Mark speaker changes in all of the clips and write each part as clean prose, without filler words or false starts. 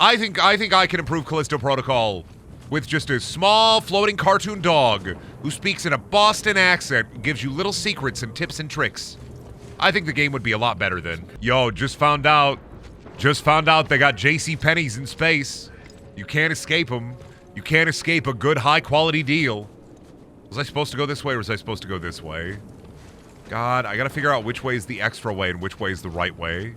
Speaker 1: I think I can improve Callisto Protocol with just a small floating cartoon dog who speaks in a Boston accent and gives you little secrets and tips and tricks. I think the game would be a lot better then. Yo, just found out they got JCPenney's in space. You can't escape them. You can't escape a good high-quality deal. Was I supposed to go this way or was I supposed to go this way? God, I gotta figure out which way is the extra way and which way is the right way.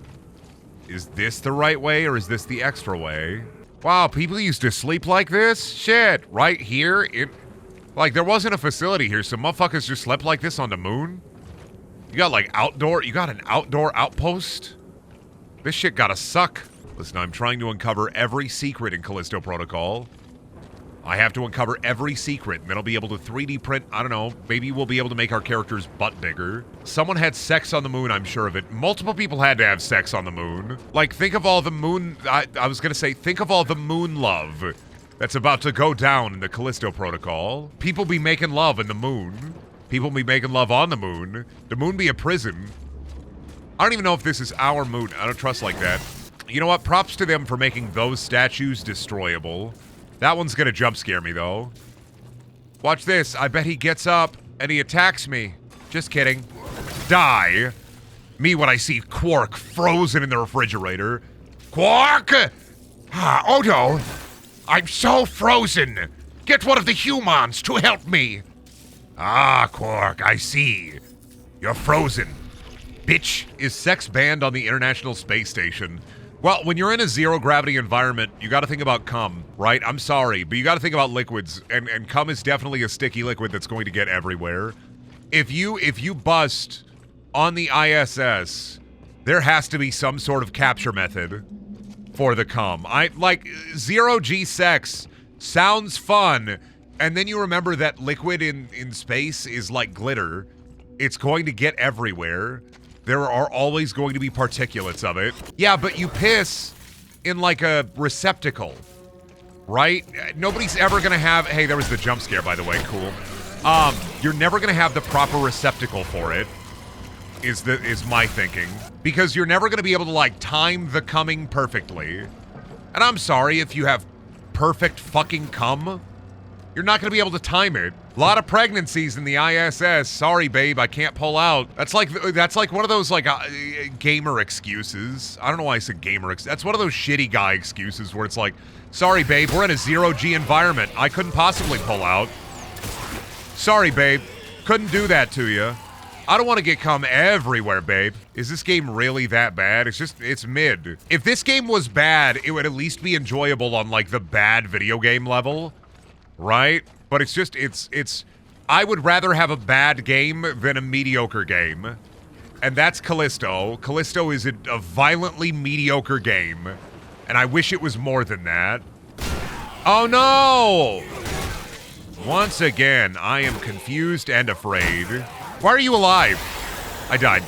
Speaker 1: Is this the right way or is this the extra way? Wow, people used to sleep like this? Shit, right here? Like, there wasn't a facility here, so motherfuckers just slept like this on the moon? You got, like, you got an outdoor outpost? This shit gotta suck. Listen, I'm trying to uncover every secret in Callisto Protocol. I have to uncover every secret, and then I'll be able to 3D print, I don't know, maybe we'll be able to make our character's butt bigger. Someone had sex on the moon, I'm sure of it. Multiple people had to have sex on the moon. Like, think of all the moon, I was gonna say, think of all the moon love that's about to go down in the Callisto Protocol. People be making love in the moon. People be making love on the moon. The moon be a prison. I don't even know if this is our moon. I don't trust like that. You know what? Props to them for making those statues destroyable. That one's gonna jump scare me, though. Watch this. I bet he gets up and he attacks me. Just kidding. Die. Me when I see Quark frozen in the refrigerator. Quark! Odo! I'm so frozen! Get one of the humans to help me! Ah, Quark, I see. You're frozen. Bitch. Is sex banned on the International Space Station? Well, when you're in a zero-gravity environment, you gotta think about cum, right? I'm sorry, but you gotta think about liquids, and cum is definitely a sticky liquid that's going to get everywhere. If you bust on the ISS, there has to be some sort of capture method for the cum. Like, zero-G sex sounds fun, and then you remember that liquid in space is like glitter. It's going to get everywhere. There are always going to be particulates of it. Yeah, but you piss in like a receptacle, right? Nobody's ever gonna have, hey, there was the jump scare, by the way, cool. You're never gonna have the proper receptacle for it, is my thinking. Because you're never gonna be able to like time the coming perfectly. And I'm sorry if you have perfect fucking cum, you're not gonna be able to time it. A lot of pregnancies in the ISS. Sorry, babe, I can't pull out. That's like one of those like gamer excuses. I don't know why I said gamer. That's one of those shitty guy excuses where it's like, sorry, babe, we're in a zero-G environment. I couldn't possibly pull out. Sorry, babe, couldn't do that to you. I don't want to get cum everywhere, babe. Is this game really that bad? It's mid. If this game was bad, it would at least be enjoyable on like the bad video game level, right? But it's I would rather have a bad game than a mediocre game. And that's Callisto. Callisto is a violently mediocre game. And I wish it was more than that. Oh no! Once again, I am confused and afraid. Why are you alive? I died.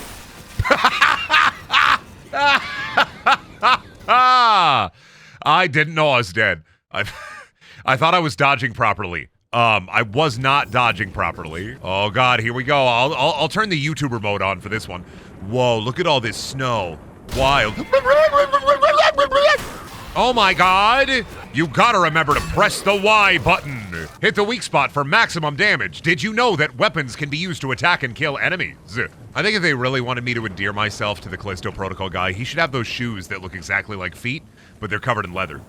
Speaker 1: I didn't know I was dead. I thought I was dodging properly. I was not dodging properly. Oh god, here we go. I'll turn the YouTuber mode on for this one. Whoa, look at all this snow. Wild. Oh my god! You gotta remember to press the Y button. Hit the weak spot for maximum damage. Did you know that weapons can be used to attack and kill enemies? I think if they really wanted me to endear myself to the Callisto Protocol guy, he should have those shoes that look exactly like feet, but they're covered in leather.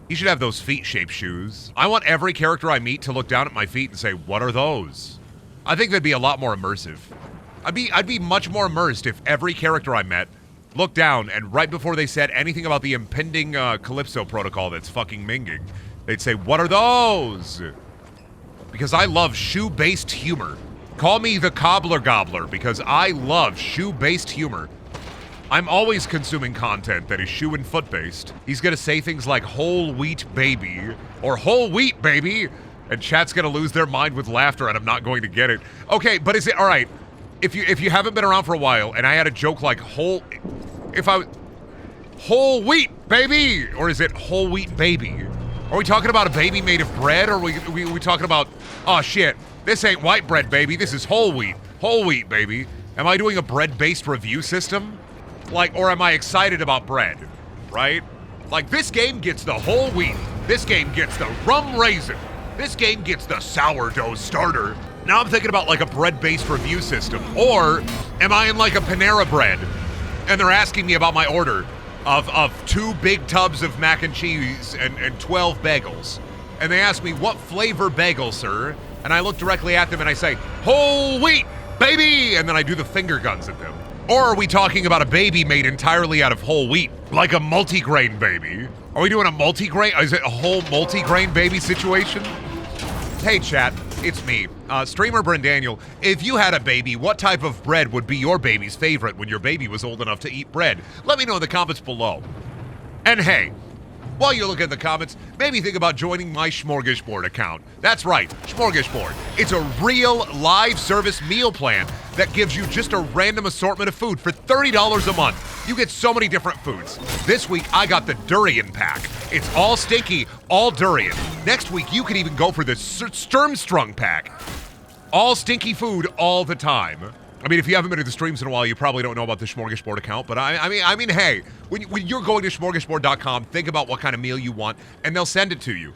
Speaker 1: He should have those feet-shaped shoes. I want every character I meet to look down at my feet and say, what are those? I think that'd be a lot more immersive. I'd be much more immersed if every character I met looked down and right before they said anything about the impending Callisto Protocol that's fucking minging, they'd say, what are those? Because I love shoe-based humor. Call me the Cobbler Gobbler because I love shoe-based humor. I'm always consuming content that is shoe and foot based. He's gonna say things like whole wheat baby or whole wheat baby, and chat's gonna lose their mind with laughter and I'm not going to get it. Okay, but is it all right? If you haven't been around for a while and I had a joke like whole wheat baby, or is it whole wheat baby? Are we talking about a baby made of bread, or are we talking about, oh shit, this ain't white bread baby, this is whole wheat baby. Am I doing a bread-based review system? Like, or am I excited about bread, right? Like, this game gets the whole wheat. This game gets the rum raisin. This game gets the sourdough starter. Now I'm thinking about like a bread-based review system. Or am I in like a Panera Bread and they're asking me about my order of 2 big tubs of mac and cheese and 12 bagels. And they ask me, what flavor bagel, sir? And I look directly at them and I say, whole wheat, baby! And then I do the finger guns at them. Or are we talking about a baby made entirely out of whole wheat? Like a multigrain baby? Are we doing a multigrain? Is it a whole multigrain baby situation? Hey chat, it's me, streamer Brendaniel. If you had a baby, what type of bread would be your baby's favorite when your baby was old enough to eat bread? Let me know in the comments below. And hey, while you're looking at the comments, maybe think about joining my Smorgasbord account. That's right, Smorgasbord. It's a real live service meal plan that gives you just a random assortment of food for $30 a month. You get so many different foods. This week, I got the durian pack. It's all stinky, all durian. Next week, you can even go for the Sturmstrung pack. All stinky food all the time. I mean, if you haven't been to the streams in a while, you probably don't know about the Smorgasbord account, but I mean, hey, when you're going to smorgasbord.com, think about what kind of meal you want, and they'll send it to you.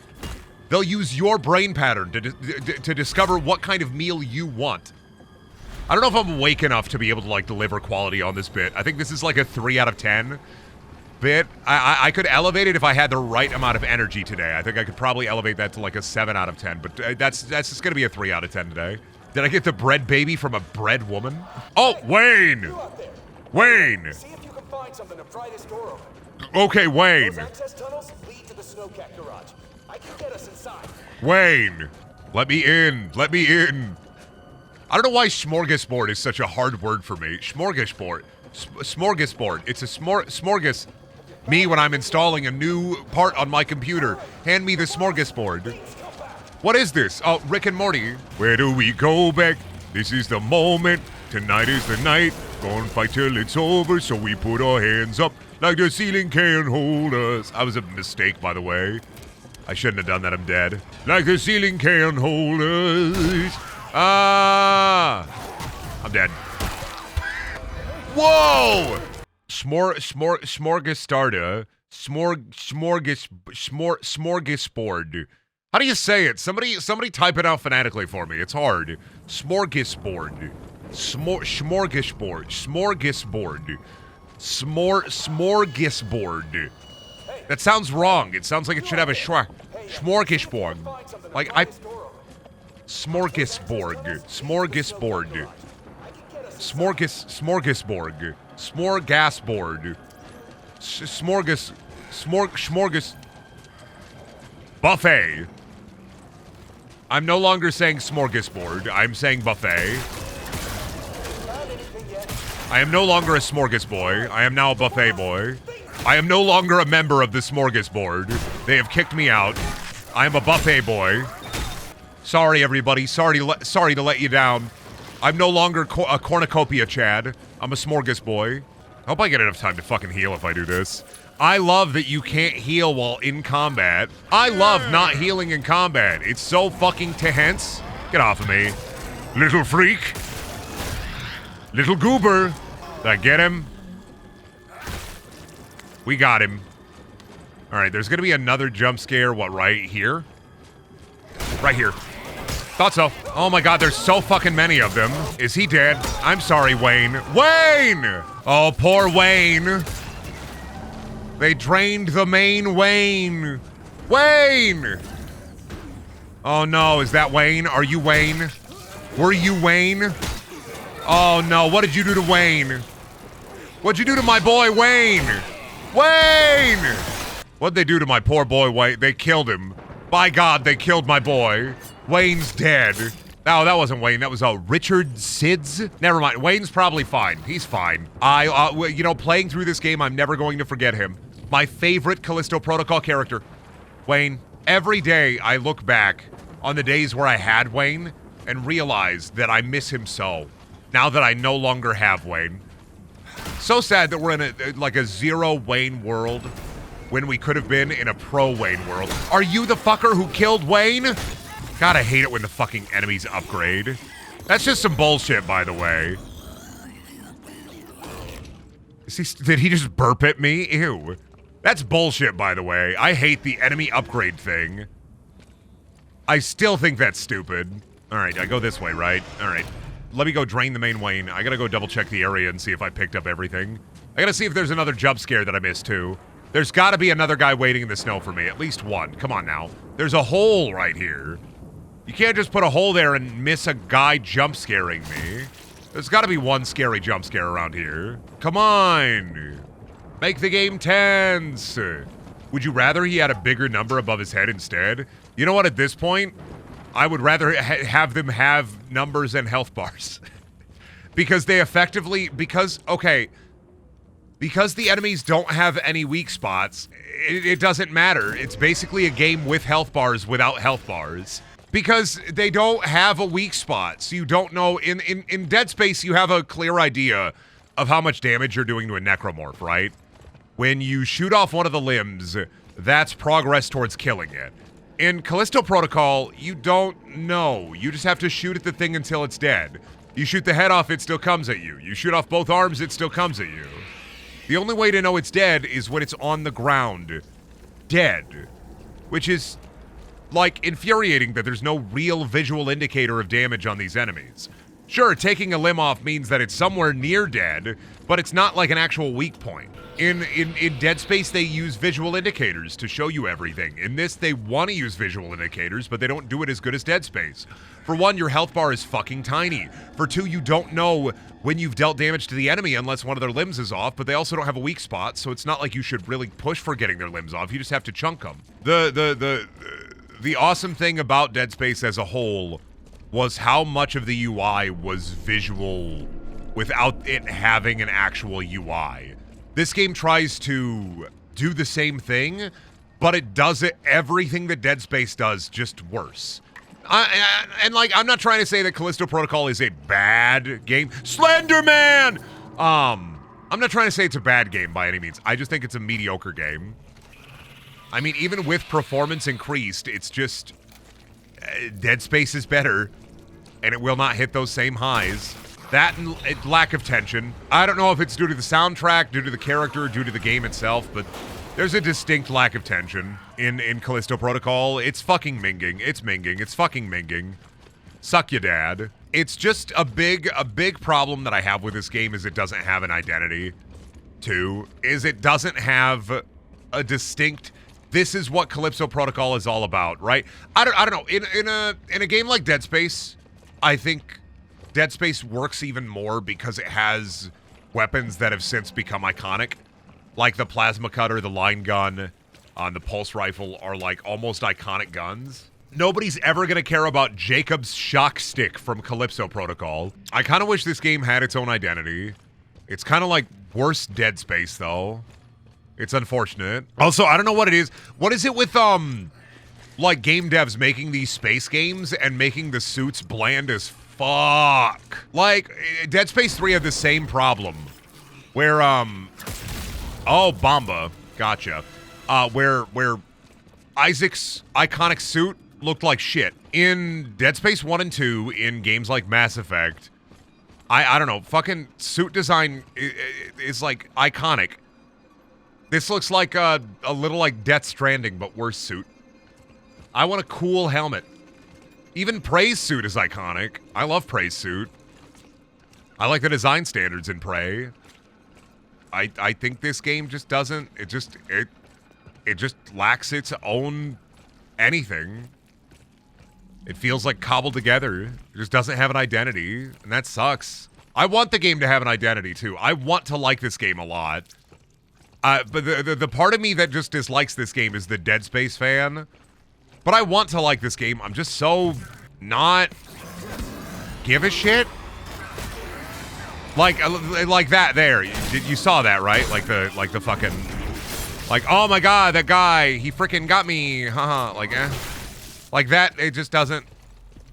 Speaker 1: They'll use your brain pattern to discover what kind of meal you want. I don't know if I'm awake enough to be able to, like, deliver quality on this bit. I think this is, like, a 3 out of 10 bit. I could elevate it if I had the right amount of energy today. I think I could probably elevate that to, like, a 7 out of 10, but that's just gonna be a 3 out of 10 today. Did I get the bread baby from a bread woman? Oh, Wayne! Wayne!
Speaker 2: See if you can find something to pry this door open.
Speaker 1: Okay, Wayne.
Speaker 2: Those access tunnels lead to the snowcat garage. I can get us inside.
Speaker 1: Wayne! Let me in. Let me in. I don't know why smorgasbord is such a hard word for me. Smorgasbord. Smorgasbord. It's a smorgas. Me when I'm installing a new part on my computer. Hand me the smorgasbord. What is this? Oh, Rick and Morty. Where do we go back? This is the moment. Tonight is the night. Gonna fight till it's over, so we put our hands up like the ceiling can't hold us. I was a mistake, by the way. I shouldn't have done that. I'm dead. Like the ceiling can't hold us. I'm dead. Whoa! Smorgastarda. Smorgasbord. How do you say it? Somebody type it out phonetically for me. It's hard. Smorgasbord. Smorgasbord. Smorgasbord. Smorgasbord. That sounds wrong. It sounds like it should have a smorgasbord. Like smorgasbord. Smorgasbord. Smorgasbord. Smorgasbord. Smorgas. Buffet. I'm no longer saying smorgasbord. I'm saying buffet. I am no longer a smorgasboy. I am now a buffet boy. I am no longer a member of the smorgasbord. They have kicked me out. I am a buffet boy. Sorry, everybody. Sorry to let you down. I'm no longer a cornucopia Chad. I'm a smorgasboy. I hope I get enough time to fucking heal if I do this. I love that you can't heal while in combat. I love not healing in combat. It's so fucking tense. Get off of me. Little freak. Little goober. Did I get him? We got him. Alright, there's gonna be another jump scare, what, right here? Right here. Thought so. Oh my god, there's so fucking many of them. Is he dead? I'm sorry, Wayne. Wayne! Oh, poor Wayne. They drained the main Wayne. Wayne! Oh no, is that Wayne? Are you Wayne? Were you Wayne? Oh no, what did you do to Wayne? What'd you do to my boy Wayne? Wayne! What'd they do to my poor boy Wayne? They killed him. By God, they killed my boy. Wayne's dead. No, that wasn't Wayne. That was Richard Sids. Never mind. Wayne's probably fine. He's fine. You know, playing through this game, I'm never going to forget him. My favorite Callisto Protocol character, Wayne. Every day I look back on the days where I had Wayne and realize that I miss him so. Now that I no longer have Wayne. So sad that we're in a zero Wayne world when we could have been in a pro Wayne world. Are you the fucker who killed Wayne? God, I hate it when the fucking enemies upgrade. That's just some bullshit, by the way. Did he just burp at me? Ew. That's bullshit, by the way. I hate the enemy upgrade thing. I still think that's stupid. All right, I go this way, right? All right. Let me go drain the main lane. I gotta go double check the area and see if I picked up everything. I gotta see if there's another jump scare that I missed, too. There's gotta be another guy waiting in the snow for me. At least one. Come on now. There's a hole right here. You can't just put a hole there and miss a guy jump scaring me. There's gotta be one scary jump scare around here. Come on. Make the game tense. Would you rather he had a bigger number above his head instead? You know what, at this point, I would rather have them have numbers and health bars. Because they effectively, because the enemies don't have any weak spots, it doesn't matter. It's basically a game with health bars without health bars. Because they don't have a weak spot, so you don't know. In Dead Space, you have a clear idea of how much damage you're doing to a necromorph, right? When you shoot off one of the limbs, that's progress towards killing it. In Callisto Protocol, you don't know. You just have to shoot at the thing until it's dead. You shoot the head off, it still comes at you. You shoot off both arms, it still comes at you. The only way to know it's dead is when it's on the ground. Dead. Which is, like, infuriating that there's no real visual indicator of damage on these enemies. Sure, taking a limb off means that it's somewhere near dead, but it's not like an actual weak point. In Dead Space, they use visual indicators to show you everything. In this, they want to use visual indicators, but they don't do it as good as Dead Space. For one, your health bar is fucking tiny. For two, you don't know when you've dealt damage to the enemy unless one of their limbs is off, but they also don't have a weak spot, so it's not like you should really push for getting their limbs off. You just have to chunk them. The awesome thing about Dead Space as a whole was how much of the UI was visual without it having an actual UI. This game tries to do the same thing, but it does it everything that Dead Space does, just worse. I'm not trying to say that Callisto Protocol is a bad game. Slenderman! I'm not trying to say it's a bad game by any means. I just think it's a mediocre game. I mean, even with performance increased, it's just... Dead Space is better, and it will not hit those same highs. That and lack of tension. I don't know if it's due to the soundtrack, due to the character, due to the game itself, but there's a distinct lack of tension in Callisto Protocol. It's fucking Minging. It's Minging. It's fucking Minging. Suck ya dad. It's just a big problem that I have with this game is it doesn't have an identity. Two, is it doesn't have a distinct... This is what Callisto Protocol is all about, right? I don't know. In a game like Dead Space, I think Dead Space works even more because it has weapons that have since become iconic. Like the plasma cutter, the line gun, the pulse rifle are like almost iconic guns. Nobody's ever gonna care about Jacob's shock stick from Callisto Protocol. I kind of wish this game had its own identity. It's kind of like worse Dead Space, though. It's unfortunate. Also, I don't know what it is. What is it with, like, game devs making these space games and making the suits bland as fuck? Like, Dead Space 3 had the same problem. Where, oh, Bomba. Gotcha. Where Isaac's iconic suit looked like shit. In Dead Space 1 and 2, in games like Mass Effect, I don't know, fucking suit design is like, iconic. This looks like a little like Death Stranding, but worse suit. I want a cool helmet. Even Prey's suit is iconic. I love Prey's suit. I like the design standards in Prey. I think this game just doesn't... It just lacks its own anything. It feels like cobbled together. It just doesn't have an identity, and that sucks. I want the game to have an identity, too. I want to like this game a lot. But the part of me that just dislikes this game is the Dead Space fan. But I want to like this game. I'm just so not give a shit. Like that there. You saw that, right? Like the fucking... Like, oh my god, that guy, he freaking got me. Haha, like that, it just doesn't...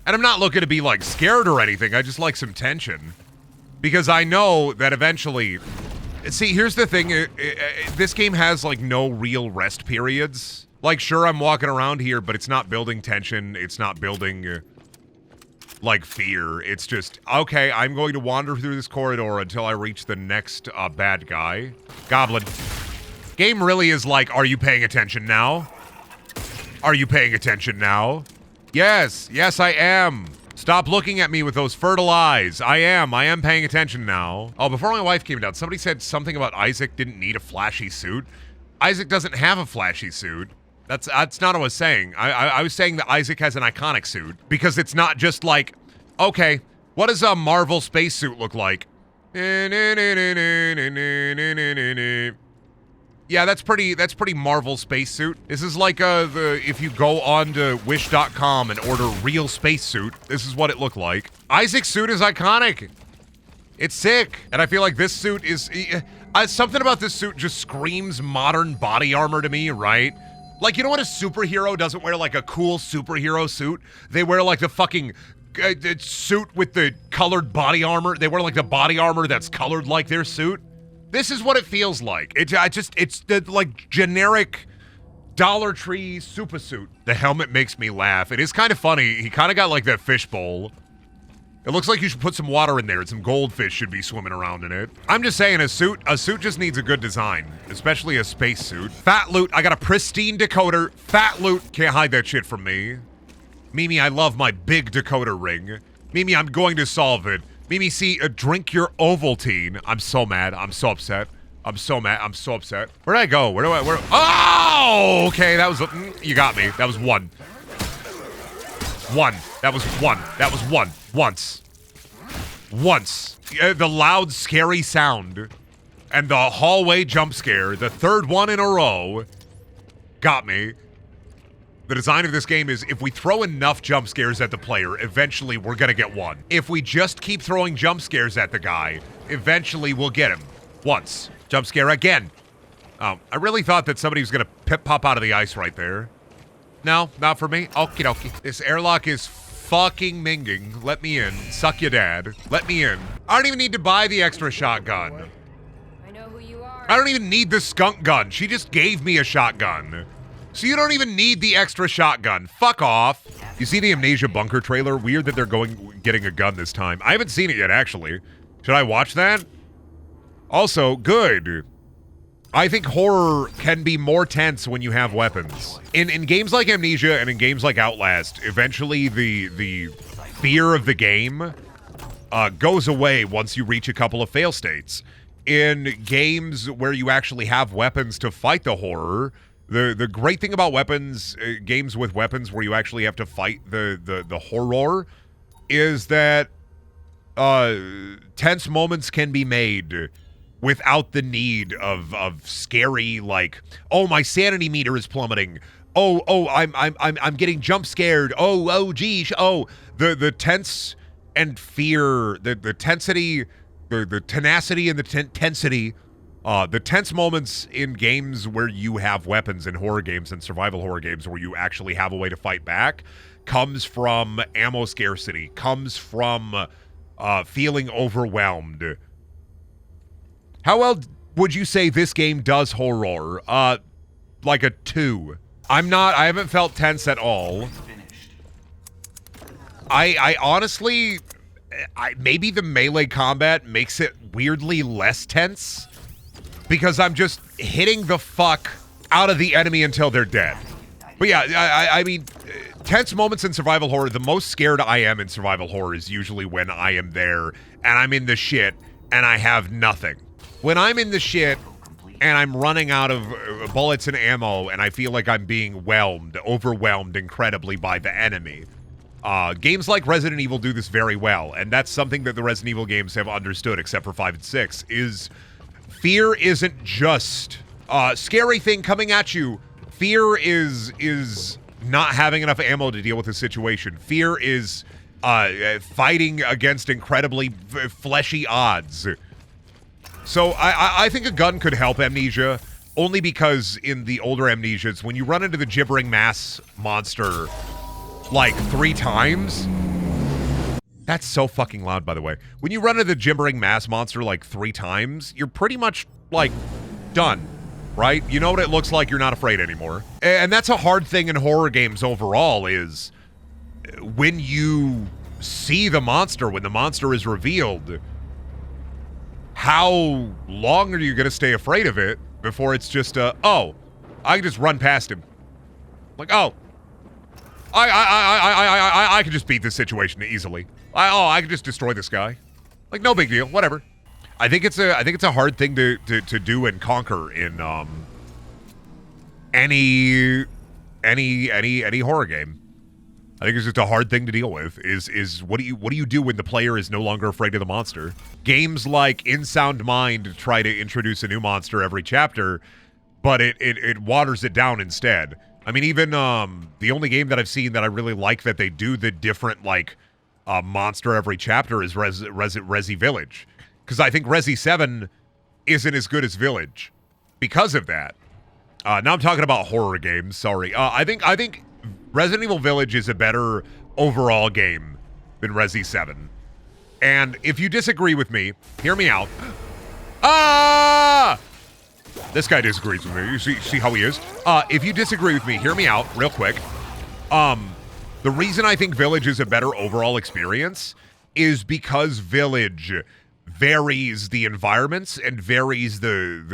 Speaker 1: And I'm not looking to be, like, scared or anything. I just like some tension. Because I know that eventually... See, here's the thing. This game has, like, no real rest periods. Like, sure, I'm walking around here, but it's not building tension. It's not building, like, fear. It's just, okay, I'm going to wander through this corridor until I reach the next bad guy. Goblin. Game really is like, are you paying attention now? Are you paying attention now? Yes, yes I am. Stop looking at me with those fertile eyes. I am paying attention now. Oh, before my wife came down, somebody said something about Isaac didn't need a flashy suit. Isaac doesn't have a flashy suit. That's not what I was saying. I was saying that Isaac has an iconic suit because it's not just like, okay, what does a Marvel spacesuit look like? Yeah, that's pretty Marvel spacesuit. This is like if you go on to wish.com and order real spacesuit, this is what it looked like. Isaac's suit is iconic. It's sick. And I feel like this suit is something about this suit just screams modern body armor to me, right? Like, you know what a superhero doesn't wear, like a cool superhero suit? They wear like the fucking suit with the colored body armor. They wear like the body armor that's colored like their suit. This is what it feels like. It's the like generic Dollar Tree super suit. The helmet makes me laugh. It is kind of funny. He kind of got like that fishbowl. It looks like you should put some water in there and some goldfish should be swimming around in it. I'm just saying a suit just needs a good design, especially a space suit. Fat loot, I got a pristine decoder. Fat loot, can't hide that shit from me. Mimi, I love my big decoder ring. Mimi, I'm going to solve it. Mimi, see, drink your Ovaltine. I'm so mad. I'm so upset. I'm so mad. I'm so upset. Where'd I go? Where? Oh, okay. That was, you got me. That was one. One. That was one. That was one. Once. Once. The loud, scary sound and the hallway jump scare, the third one in a row, got me. The design of this game is if we throw enough jump scares at the player, eventually we're gonna get one. If we just keep throwing jump scares at the guy, eventually we'll get him. Once. Jump scare again. Oh, I really thought that somebody was gonna pop out of the ice right there. No, not for me. Okie dokie. This airlock is fucking minging. Let me in. Suck ya dad. Let me in. I don't even need to buy the extra shotgun.
Speaker 3: I know who you are.
Speaker 1: I don't even need the skunk gun. She just gave me a shotgun. So you don't even need the extra shotgun. Fuck off. You see the Amnesia Bunker trailer? Weird that they're getting a gun this time. I haven't seen it yet, actually. Should I watch that? Also, good. I think horror can be more tense when you have weapons. In games like Amnesia and in games like Outlast, eventually the fear of the game goes away once you reach a couple of fail states. In games where you actually have weapons to fight the horror, the great thing about weapons, games with weapons where you actually have to fight the horror, is that tense moments can be made without the need of scary, like, oh, my sanity meter is plummeting. Oh, I'm getting jump scared. Oh, geez. Oh, the tense and fear, the tensity, the tenacity and the tensity. The tense moments in games where you have weapons, in horror games and survival horror games where you actually have a way to fight back, comes from ammo scarcity, comes from feeling overwhelmed. How well would you say this game does horror? Like a 2. I haven't felt tense at all. I honestly, maybe the melee combat makes it weirdly less tense, because I'm just hitting the fuck out of the enemy until they're dead. But yeah, I mean, tense moments in survival horror, the most scared I am in survival horror is usually when I am there and I'm in the shit and I have nothing. When I'm in the shit and I'm running out of bullets and ammo and I feel like I'm being overwhelmed incredibly by the enemy. Games like Resident Evil do this very well, and that's something that the Resident Evil games have understood, except for 5 and 6, is fear isn't just a scary thing coming at you. Fear is not having enough ammo to deal with the situation. Fear is fighting against incredibly fleshy odds. So I think a gun could help Amnesia, only because in the older Amnesias, when you run into the gibbering mass monster like 3 times... That's so fucking loud, by the way. When you run into the gibbering mass monster like 3 times, you're pretty much, like, done, right? You know what it looks like, you're not afraid anymore. And that's a hard thing in horror games overall, is when you see the monster, when the monster is revealed, how long are you going to stay afraid of it before it's just, oh, I can just run past him. Like, oh, I can just beat this situation easily. I can just destroy this guy. Like, no big deal, whatever. I think it's a hard thing to do and conquer in any horror game. I think it's just a hard thing to deal with. Is what do you do when the player is no longer afraid of the monster? Games like In Sound Mind try to introduce a new monster every chapter, but it waters it down instead. I mean, even the only game that I've seen that I really like that they do the different like monster every chapter is Resi Village, because I think Resi 7 isn't as good as Village because of that. Now I'm talking about horror games. Sorry. I think Resident Evil Village is a better overall game than Resi 7. And if you disagree with me, hear me out. Ah! This guy disagrees with me. You see how he is? If you disagree with me, hear me out real quick. The reason I think Village is a better overall experience is because Village varies the environments and varies the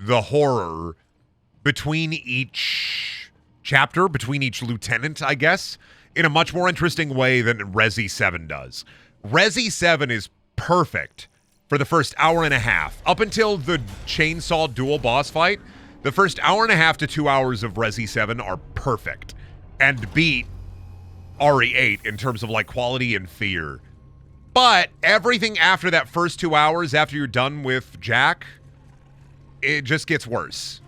Speaker 1: horror between each chapter, between each lieutenant, I guess, in a much more interesting way than Resi 7 does. Resi 7 is perfect for the first hour and a half. Up until the chainsaw dual boss fight, the first hour and a half to 2 hours of Resi 7 are perfect and beat RE8 in terms of like quality and fear. But everything after that first 2 hours, after you're done with Jack, it just gets worse.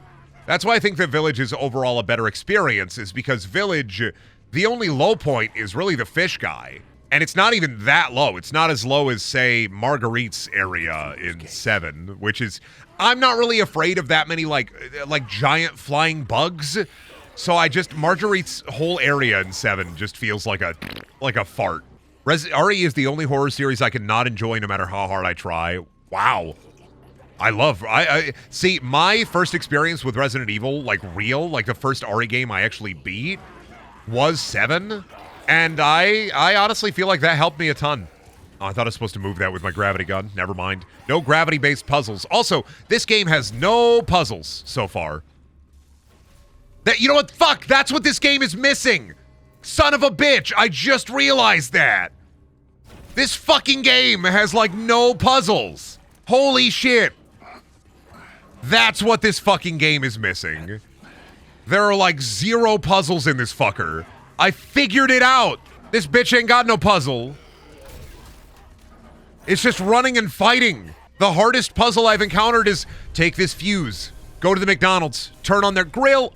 Speaker 1: That's why I think that Village is overall a better experience, is because Village, the only low point is really the fish guy. And it's not even that low. It's not as low as, say, Marguerite's area in 7, which is, I'm not really afraid of that many, like giant flying bugs. So Marguerite's whole area in 7 just feels like a fart. RE is the only horror series I can not enjoy no matter how hard I try. Wow. I see, my first experience with Resident Evil, like real, like the first RE game I actually beat was 7. And I honestly feel like that helped me a ton. Oh, I thought I was supposed to move that with my gravity gun. Never mind. No gravity-based puzzles. Also, this game has no puzzles so far. You know what? Fuck, that's what this game is missing. Son of a bitch, I just realized that. This fucking game has, like, no puzzles. Holy shit. That's what this fucking game is missing. There are, like, 0 puzzles in this fucker. I figured it out. This bitch ain't got no puzzle. It's just running and fighting. The hardest puzzle I've encountered is take this fuse, go to the McDonald's, turn on their grill.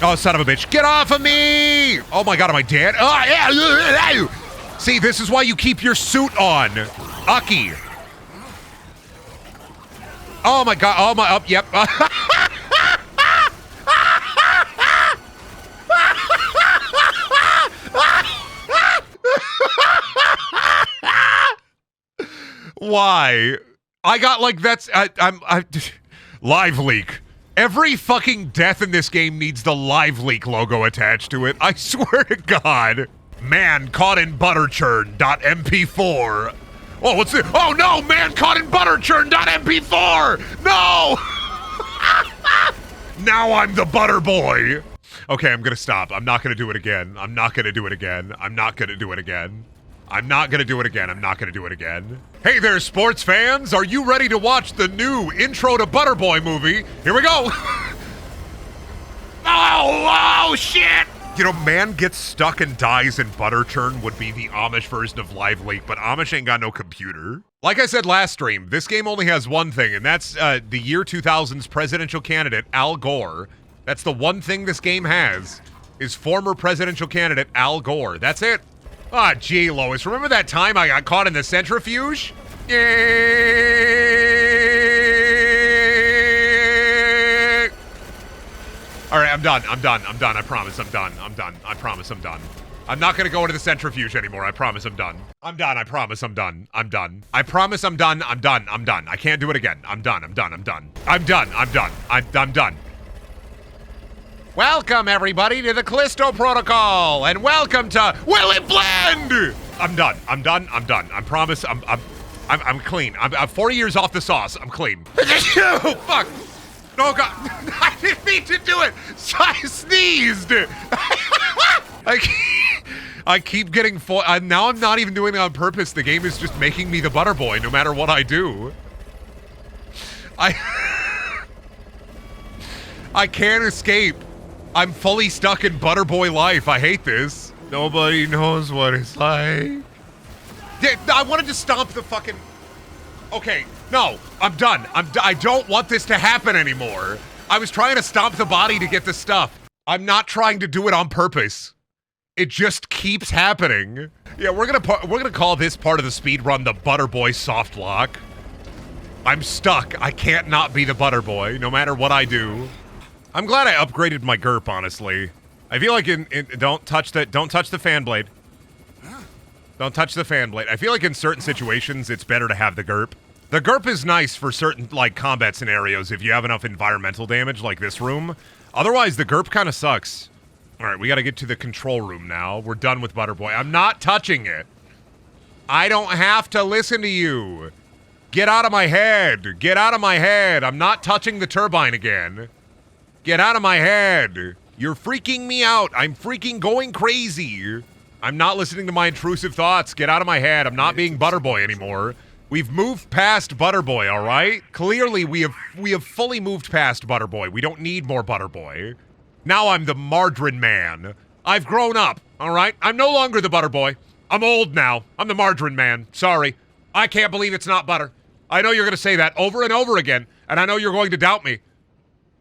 Speaker 1: Oh, son of a bitch. Get off of me! Oh my god, am I dead? Oh, yeah. See, this is why you keep your suit on. Aki. Oh my god. Oh my, yep. Why? I got like live leak. Every fucking death in this game needs the live leak logo attached to it. I swear to God. Man caught in butter churn.mp4. Oh, what's this? Oh no, man caught in butter churn.mp4. No. Now I'm the butter boy. Okay, I'm gonna stop. I'm not gonna do it again. I'm not gonna do it again. I'm not gonna do it again. I'm not gonna do it again. I'm not gonna do it again. Hey there, sports fans. Are you ready to watch the new Intro to Butterboy movie? Here we go. Oh, shit. You know, man gets stuck and dies in butter churn would be the Amish version of Live Leak, but Amish ain't got no computer. Like I said last stream, this game only has one thing, and that's the year 2000's presidential candidate, Al Gore. That's the one thing this game has, is former presidential candidate Al Gore. That's it. Ah, gee, Lois, remember that time I got caught in the centrifuge? Yeah. All right, I'm done. I promise I'm done. I promise I'm done. I'm not gonna go into the centrifuge anymore. I promise I'm done. I'm done. I promise I'm done. I promise I'm done. I'm done. I can't do it again. I'm done. I'm done. Welcome, everybody, to the Callisto Protocol, and welcome to Will It Blend? I'm done. I promise I'm clean. I'm 4 years off the sauce. I'm clean. Oh, fuck! Oh, God. I didn't mean to do it! So I sneezed! I keep getting now I'm not even doing it on purpose. The game is just making me the butter boy no matter what I do. I can't escape. I'm fully stuck in butter boy life. I hate this. Nobody knows what it's like. I wanted to stomp the fucking... Okay, no, I'm done. I don't want this to happen anymore. I was trying to stomp the body to get the stuff. I'm not trying to do it on purpose. It just keeps happening. Yeah, we're gonna call this part of the speed run the Butter Boy soft lock. I'm stuck. I can't not be the Butter Boy, no matter what I do. I'm glad I upgraded my GURP, honestly. I feel like don't touch the fan blade. Don't touch the fan blade. I feel like in certain situations, it's better to have the GURP. The GURP is nice for certain, like, combat scenarios if you have enough environmental damage, like this room. Otherwise, the GURP kind of sucks. All right, we got to get to the control room now. We're done with Butter Boy. I'm not touching it. I don't have to listen to you. Get out of my head. Get out of my head. I'm not touching the turbine again. Get out of my head. You're freaking me out. I'm freaking going crazy. I'm not listening to my intrusive thoughts. Get out of my head. I'm not being Butter Boy anymore. We've moved past Butter Boy, all right? Clearly, we have fully moved past Butter Boy. We don't need more Butter Boy. Now I'm the Margarine Man. I've grown up, all right? I'm no longer the Butter Boy. I'm old now. I'm the Margarine Man. Sorry. I can't believe it's not butter. I know you're going to say that over and over again, and I know you're going to doubt me.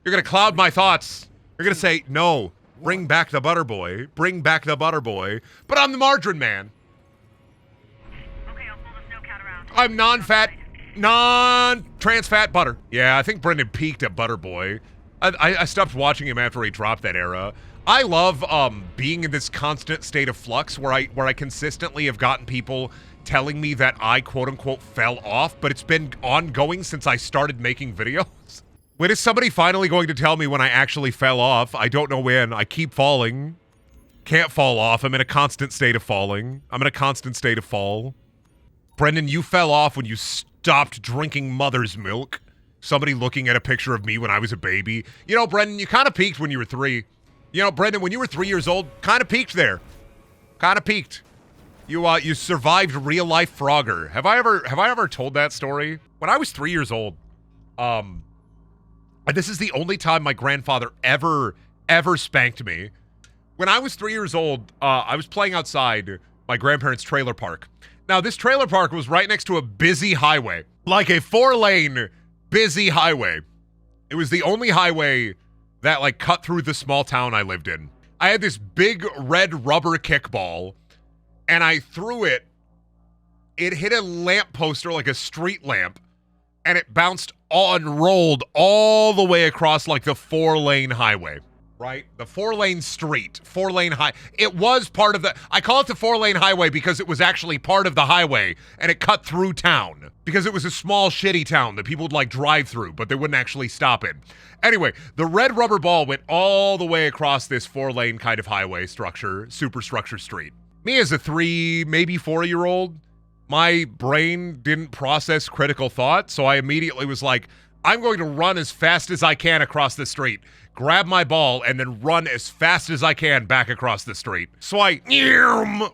Speaker 1: You're going to cloud my thoughts. You're going to say, no, bring back the Butter Boy. Bring back the Butter Boy. But I'm the Margarine Man.
Speaker 4: Okay, I'll pull the snowcat around.
Speaker 1: I'm non-fat, non-trans fat butter. Yeah, I think Brendan peaked at Butter Boy. I stopped watching him after he dropped that era. I love being in this constant state of flux where I consistently have gotten people telling me that I quote-unquote fell off, but it's been ongoing since I started making videos. When is somebody finally going to tell me when I actually fell off? I don't know when. I keep falling. Can't fall off. I'm in a constant state of falling. I'm in a constant state of fall. Brendan, you fell off when you stopped drinking mother's milk. Somebody looking at a picture of me when I was a baby. You know, Brendan, you kind of peaked when you were 3. You know, Brendan, when you were 3 years old, kind of peaked there. Kind of peaked. You survived real life Frogger. Have I ever told that story? When I was 3 years old, this is the only time my grandfather ever spanked me. When I was 3 years old, I was playing outside my grandparents' trailer park. Now, this trailer park was right next to a busy highway, like a 4-lane busy highway. It was the only highway that, like, cut through the small town I lived in. I had this big red rubber kickball, and I threw it. It hit a lamp poster, like a street lamp, and it bounced and rolled all the way across, like, the 4-lane highway. Right? The 4-lane street, 4-lane high. It was part of the, I call it the 4-lane highway because it was actually part of the highway and it cut through town because it was a small shitty town that people would like drive through, but they wouldn't actually stop in. Anyway, the red rubber ball went all the way across this 4-lane kind of highway structure, superstructure street. Me as a 3, maybe 4-year-old, my brain didn't process critical thought. So I immediately was like, I'm going to run as fast as I can across the street, grab my ball, and then run as fast as I can back across the street. So I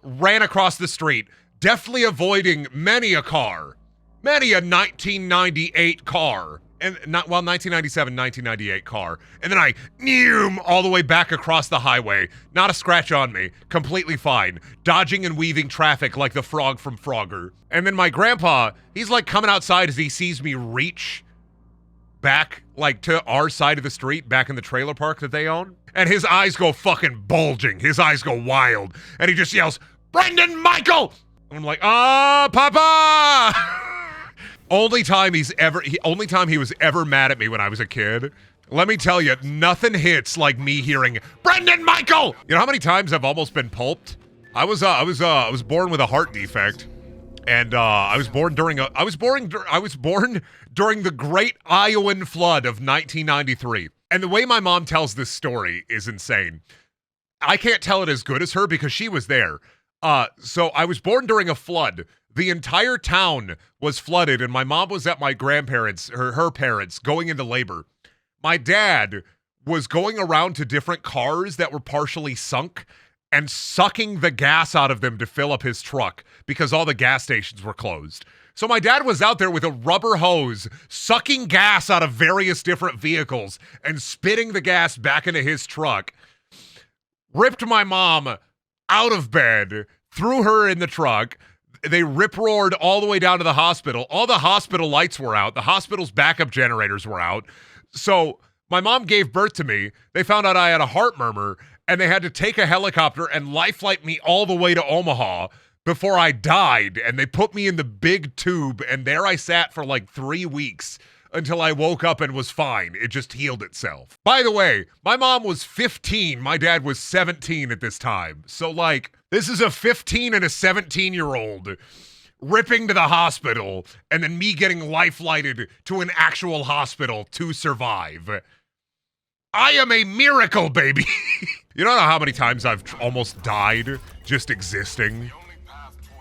Speaker 1: ran across the street, deftly avoiding many a car, many a 1998 car, and 1997, 1998 car. And then I all the way back across the highway, not a scratch on me, completely fine, dodging and weaving traffic like the frog from Frogger. And then my grandpa, he's like coming outside as he sees me reach back, like, to our side of the street, back in the trailer park that they own. And his eyes go fucking bulging. His eyes go wild. And he just yells, Brendan Michael! And I'm like, Papa! Only time he was ever mad at me when I was a kid. Let me tell you, nothing hits like me hearing, Brendan Michael! You know how many times I've almost been pulped? I was born with a heart defect. And I was born during the Great Iowan Flood of 1993. And the way my mom tells this story is insane. I can't tell it as good as her because she was there. So I was born during a flood The entire town was flooded, and my mom was at my grandparents, her parents, going into labor. My dad was going around to different cars that were partially sunk and sucking the gas out of them to fill up his truck because all the gas stations were closed. So my dad was out there with a rubber hose, sucking gas out of various different vehicles and spitting the gas back into his truck. Ripped my mom out of bed, threw her in the truck. They rip-roared all the way down to the hospital. All the hospital lights were out. The hospital's backup generators were out. So my mom gave birth to me. They found out I had a heart murmur, and they had to take a helicopter and life-flight me all the way to Omaha before I died. And they put me in the big tube, and there I sat for like 3 weeks until I woke up and was fine. It just healed itself. By the way, my mom was 15. My dad was 17 at this time. So, like, this is a 15 and a 17-year-old ripping to the hospital and then me getting life-flighted to an actual hospital to survive. I am a miracle, baby. You don't know how many times I've almost died just existing?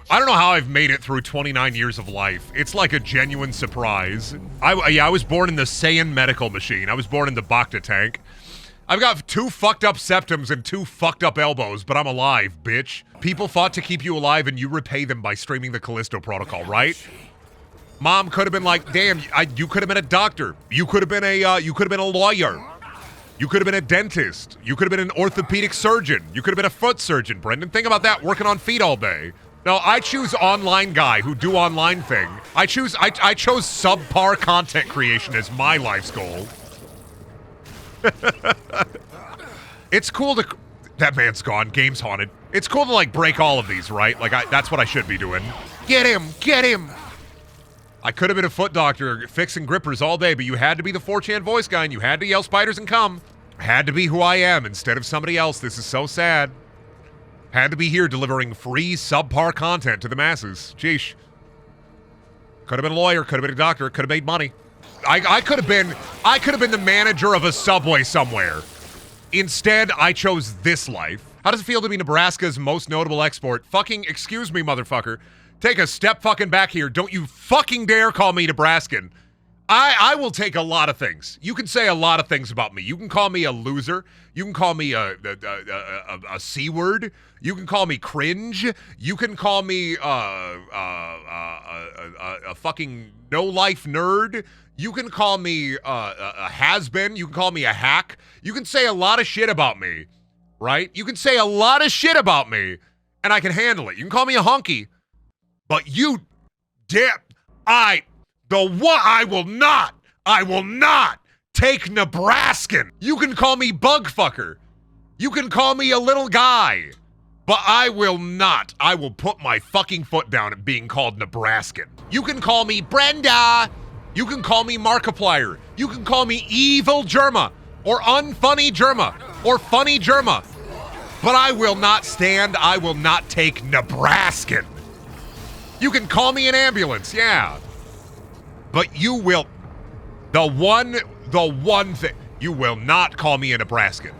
Speaker 1: I don't know how I've made it through 29 years of life. It's like a genuine surprise. I was born in the Saiyan medical machine. I was born in the Bacta tank. I've got 2 fucked up septums and 2 fucked up elbows, but I'm alive, bitch. People fought to keep you alive, and you repay them by streaming the Callisto Protocol, right? Mom could have been like, damn, you could have been a doctor. You could have been a lawyer. You could have been a dentist. You could have been an orthopedic surgeon. You could have been a foot surgeon, Brendan. Think about that, working on feet all day. No, I choose online guy who do online thing. I chose subpar content creation as my life's goal. It's cool to... That man's gone. Game's haunted. It's cool to, like, break all of these, right? Like, that's what I should be doing. Get him! Get him! I could have been a foot doctor fixing grippers all day, but you had to be the 4chan voice guy, and you had to yell spiders and come. Had to be who I am instead of somebody else. This is so sad. Had to be here delivering free subpar content to the masses. Sheesh. Could have been a lawyer, could have been a doctor, could have made money. I could have been the manager of a Subway somewhere. Instead, I chose this life. How does it feel to be Nebraska's most notable export? Fucking excuse me, motherfucker. Take a step fucking back here. Don't you fucking dare call me Nebraskan. I will take a lot of things. You can say a lot of things about me. You can call me a loser. You can call me a C word. You can call me cringe. You can call me a fucking no-life nerd. You can call me a has-been. You can call me a hack. You can say a lot of shit about me, right? You can say a lot of shit about me, and I can handle it. You can call me a honky, but you, I will not take Nebraskan. You can call me bugfucker. You can call me a little guy, but I will not. I will put my fucking foot down at being called Nebraskan. You can call me Brenda. You can call me Markiplier. You can call me Evil Germa, or Unfunny Germa, or Funny Germa. But I will not take Nebraskan. You can call me an ambulance, yeah. But you will, the one thing, you will not call me a Nebraskan.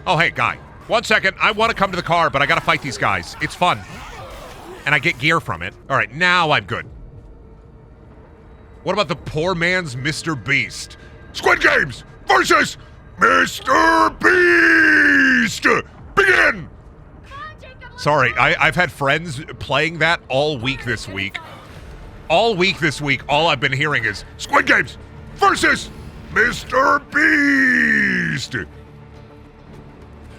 Speaker 1: Oh, hey, guy, 1 second. I want to come to the car, but I got to fight these guys. It's fun. And I get gear from it. All right, now I'm good. What about the poor man's Mr. Beast? Squid Games versus Mr. Beast! Begin! Sorry, I've had friends playing that all week this week. All week this week, all I've been hearing is Squid Games versus Mr. Beast!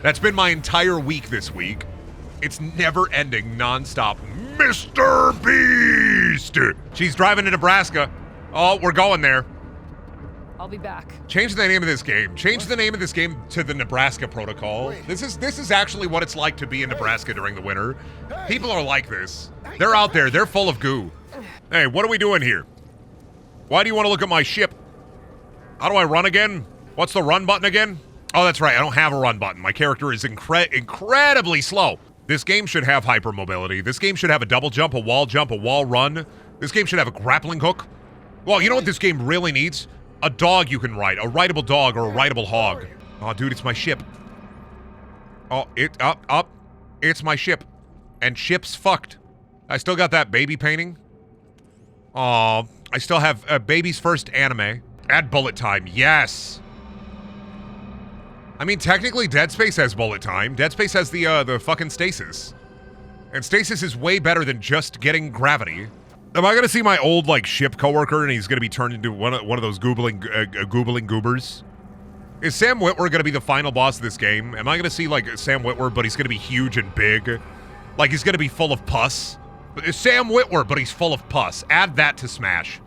Speaker 1: That's been my entire week this week. It's never ending, nonstop. Mr. Beast! She's driving to Nebraska. Oh, we're going there.
Speaker 3: I'll be back.
Speaker 1: Change the name of this game. Change the name of this game to the Nebraska Protocol. This is actually what it's like to be in Nebraska during the winter. People are like this. They're out there. They're full of goo. Hey, what are we doing here? Why do you want to look at my ship? How do I run again? What's the run button again? Oh, that's right. I don't have a run button. My character is incredibly slow. This game should have hypermobility. This game should have a double jump, a wall run. This game should have a grappling hook. Well, you know what this game really needs? A dog you can ride. A rideable dog or a rideable hog. Oh, dude, it's my ship. Oh, it's my ship. And ship's fucked. I still got that baby painting. Aw, I still have baby's first anime. Add bullet time, yes. I mean, technically Dead Space has bullet time. Dead Space has the fucking stasis. And stasis is way better than just getting gravity. Am I gonna see my old, like, ship coworker and he's gonna be turned into one of those goobling goobers? Is Sam Witwer gonna be the final boss of this game? Am I gonna see, like, Sam Witwer, but he's gonna be huge and big? Like, he's gonna be full of pus? It's Sam Witwer, but he's full of pus. Add that to Smash.